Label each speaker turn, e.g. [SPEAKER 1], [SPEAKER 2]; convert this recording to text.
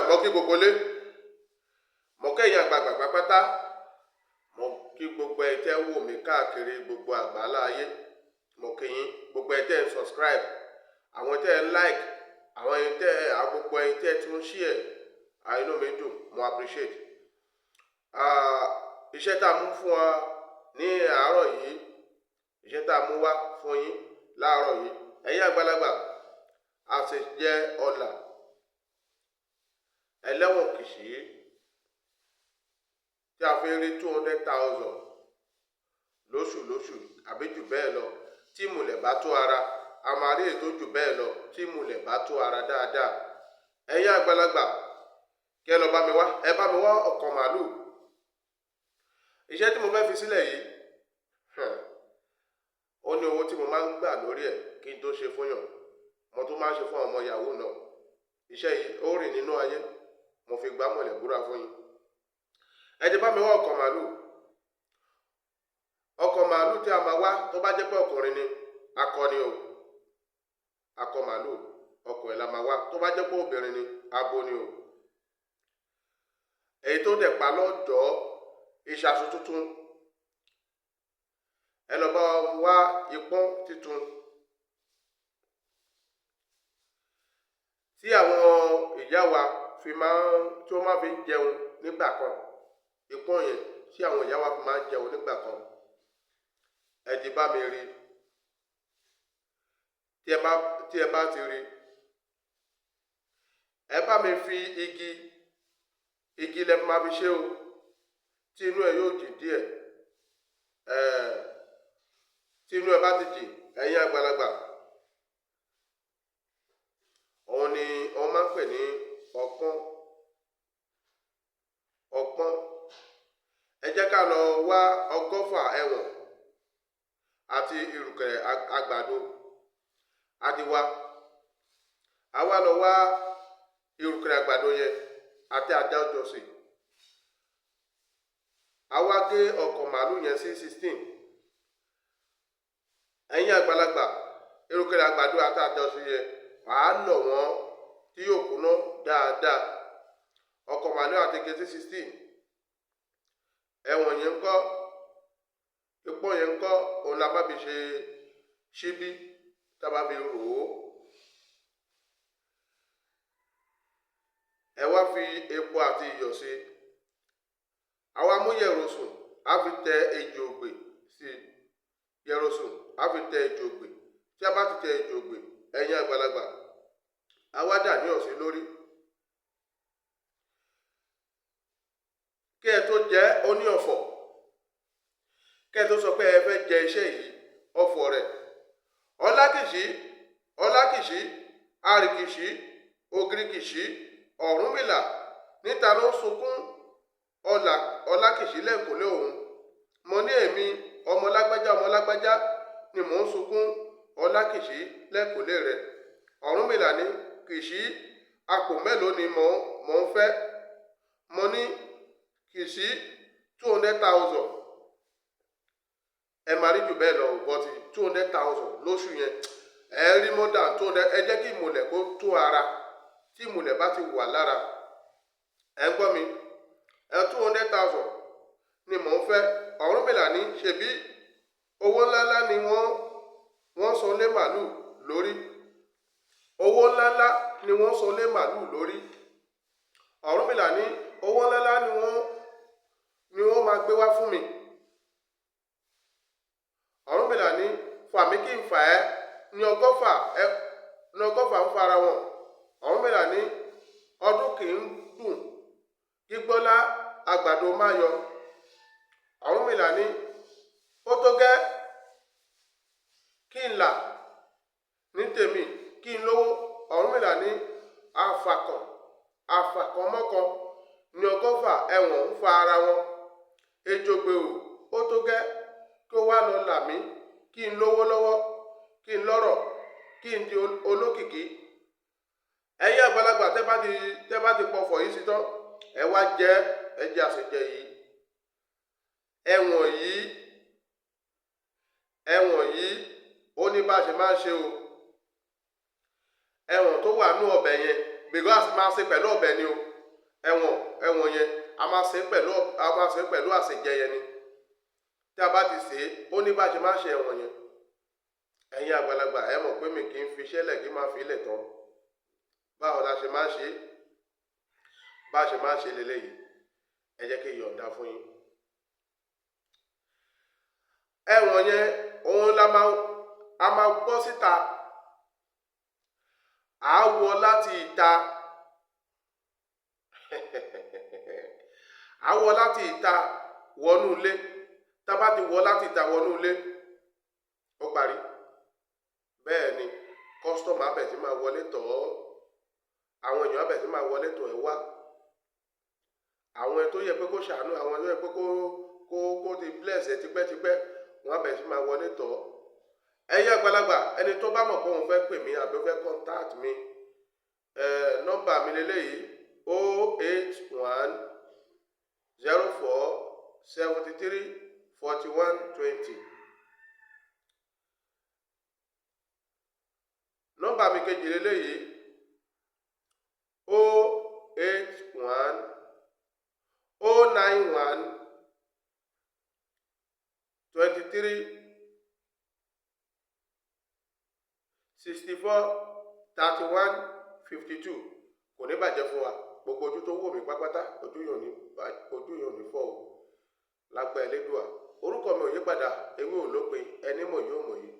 [SPEAKER 1] mo kí gbogbo lé mo kẹ́yìn àgbààgbà pátá mo kí gbogbo ẹ tẹ́ wò mí káàkiri gbogbo àgbáńlá ayé mo kí yín gbogbo ẹ tẹ́ subscribe àwọn tẹ́ like àwọn ẹ tẹ́ gbogbo ẹ tẹ́ tún share inú mi dùn mo appreciate iṣẹ́ tá a mú fún wa ní àárọ̀ yìí iṣẹ́ tá a mú wá fún yín láàárọ̀ yìí ẹ̀yin àgbàlagbà a sì jẹ́ ọlà ẹlẹ́wọ̀n kìsì tí a fi rí 200,000 lóṣù àbí jù bẹ́ẹ̀ lọ tí ìmùlẹ̀ bá tó ara a máa rí ètò jù bẹ́ẹ̀ lọ tí ìmùlẹ̀ bá tó ara dáadáa ẹ̀yin àgbàlagbà kí ẹ lọ bá mi wá ọkàn màálùú iṣẹ́ tí mo fẹ́ fi sílẹ̀ yìí ó ní owó tí mo máa ń gbà lórí ẹ̀ kí n tó ṣe fún yàn mo tún máa ń ṣe fún ọmọ yahoo náà iṣẹ́ yìí ó rìn nínú ayé mo fi gbá mọ̀lẹ̀ búra fún yín ẹ ti bá mi wá ọkàn màálùú tí a máa wá tó bá jẹ́ pé ọkùnrin ni akọni o akọ màálùú ọkọ ẹ̀ la máa wá tó bá jẹ́ pé obìnrin ni abo ni o èyí tó dẹ̀ pa lọ́dọ̀ ìṣàsùn tuntun ẹ lọ bá wá ìpọ́n tuntun tí àwọn ìyá wa tí wọ́n máa fi ń jẹun nígbà kan ìpọ́n yẹn tí àwọn ìyá wa fi máa ń jẹun nígbà kan ẹ ti bá mi rí tí ẹ bá ti rí ẹ bá mi fi igi lẹ máa fi ṣe o tí inú ẹ yóò jì díẹ̀ tí inú ẹ bá ti jì ẹ̀yin àgbàlagbà òun ni wọ́n máa ń pè ní ọpọ́n ẹ jẹ́ ká lọ wá 100 ẹ̀wọ̀n àti ìrùkẹ̀rẹ̀ àgbàdo àdìwá àwa lọ wá ìrùkẹ̀rẹ̀ àgbàdo yẹn àti àdá ọjọ́sìn àwa gé ọkàn màálù yẹn sí 16 ẹ̀yin àgbàlagbà ìrùkẹ̀rẹ̀ àgbàdo àti àdá ọjọ́sìn yẹn wàá lọ̀ wọ́n tí yóò kúná dáadáa ọkàn màálù àti gé sí 16 ẹ̀wọ̀n yẹn ń kọ́ ipò yẹn ń kọ́ òun la bá fi ṣe ṣíbí tá a bá fi rò ó ẹ wá fi epo àti iyọ̀ sí àwa mú yẹ̀rọ̀sùn á fi tẹ ejò ògbè sí yẹ̀rọ̀sùn á fi tẹ ejò ògbè tí a bá ti tẹ ejò ògbè ẹ̀yin àgbàlagbà àwa dà ní ọ̀sìn lórí kí ẹ tó jẹ́ ó ní ọ̀fọ̀ kí ẹ tó sọ pé ẹ fẹ́ jẹ iṣẹ́ yìí ọ̀fọ̀ rẹ̀ ọlákìṣí àrìkìṣí ògìrìkìṣí ọ̀rúnmìlà níta ló ń sunkún ọlákìṣí lẹ́kùnlé òun mo ní èmi ọmọ lágbájá ni mò ń sunkún ọlákìṣí lẹ́kùnlé rẹ̀ ọ̀rúnmìlà ní kìṣí àpò mélòó ni mò ń fẹ́ mo ní kìṣí 200,000 ẹ máa rí jù bẹ́ẹ̀ lọ bọ́tí 200,000 lóṣù yẹn ẹ rí mọ́dà 200 ẹ jẹ́ kí ìmùlẹ̀ kó tó ara tí ìmùlẹ̀ bá ti wà lára ẹ ń gbọ́ mi ẹ 200,000 ni mò ń fẹ́ Ọ̀rúnmìlà ní ṣebí owó ńláńlá ni wọ́n sọ lé màálù lórí owó ńláńlá ni wọ́n sọ lé màálù lórí Ọ̀rúnmìlà ní owó ńláńlá ni wọ́n máa gbé wá fún mi Ọ̀rúnmìlà ní fàmí kí n fà ẹ́ ní ọgọ́fà ń fara wọn Ọ̀rúnmìlà ní ọdún kì í dùn gbígbọ́lá àgbàdo máa yọ Ọ̀rúnmìlà ní ó tó gẹ́ kí n là ní tèmi kí n lówó Ọ̀rúnmìlà ní àfàkàn mọ́kan ní ọgọ́fà ẹ̀wọ̀n ń fa ara wọn ejògbè ó tó gẹ́ kí ó wá lọ là mí kí n lówó lọ́wọ́ kí n lọ́rọ̀ kí n di olókìkí ẹ̀yin àgbàlagbà tẹ́ bá ti pọ̀fọ̀ yìí sí tán ẹ wá jẹ ẹjẹ àṣejẹ yìí ẹ̀wọ̀n yìí ó ní bá ṣe máa ń ṣe o ẹ̀wọ̀n tó wà nú ọbẹ̀ yẹn because máa ṣe pẹ̀lú ọbẹ̀ ni o ẹ̀wọ̀n yẹn a máa ṣe pẹ̀lú àṣejẹ yẹn ni. Tí a bá ti ṣe ó ní bá ṣe máa ṣe ẹ̀wọ̀n yẹn. Ẹ̀yin àgbàlagbà ẹ mọ̀ pé mi kì í fi iṣẹ́ lẹ̀ kí n máa fi ilẹ̀ tán. Báwo la ṣe máa ṣe? Bá ṣe máa ṣe leléyìí. Ẹ jẹ́ kí n yọ̀ǹda fún yín. Ẹ̀wọ̀n yẹn òun a máa gbọ́ síta. À á wọ láti ìta. À á wọ láti ìta wọnú ilé. Tá bá ti wọ láti ìta wọnú ilé, ó parí. Bẹ́ẹ̀ ni kọ́sítọ́mù abẹ̀ tí máa wọlé tọ̀ ọ́. Àwọn èèyàn abẹ̀ tí máa wọlé tọ̀ ẹ́ wá. Àwọn ẹ̀ tó yẹ pé kó ṣàánú, àwọn tó yẹ pé kó ti bless ẹ tipẹ́tipẹ́, wọ́n abẹ̀ tí máa wọlé tọ̀ ọ́. Ẹ̀yin àgbàlagbà ẹni tó bá mọ̀ pé òun fẹ́ pè mí àbí ó fẹ́ contact mi, nọ́mbà mi leléyìí 081 04 73 41 20. Nọ́mbà mi kejì leléyìí 081 091 23 64 31 52. Kò ní bàjẹ́ fún wa. Gbogbo ojú tó wò mí pápátá ojú yóò ní fọ́ o. Lágbára Elédùà. Orúkọ mi ò yí padà, ewé ò lópin, ẹni mọ̀ yóò mọ̀ yìí.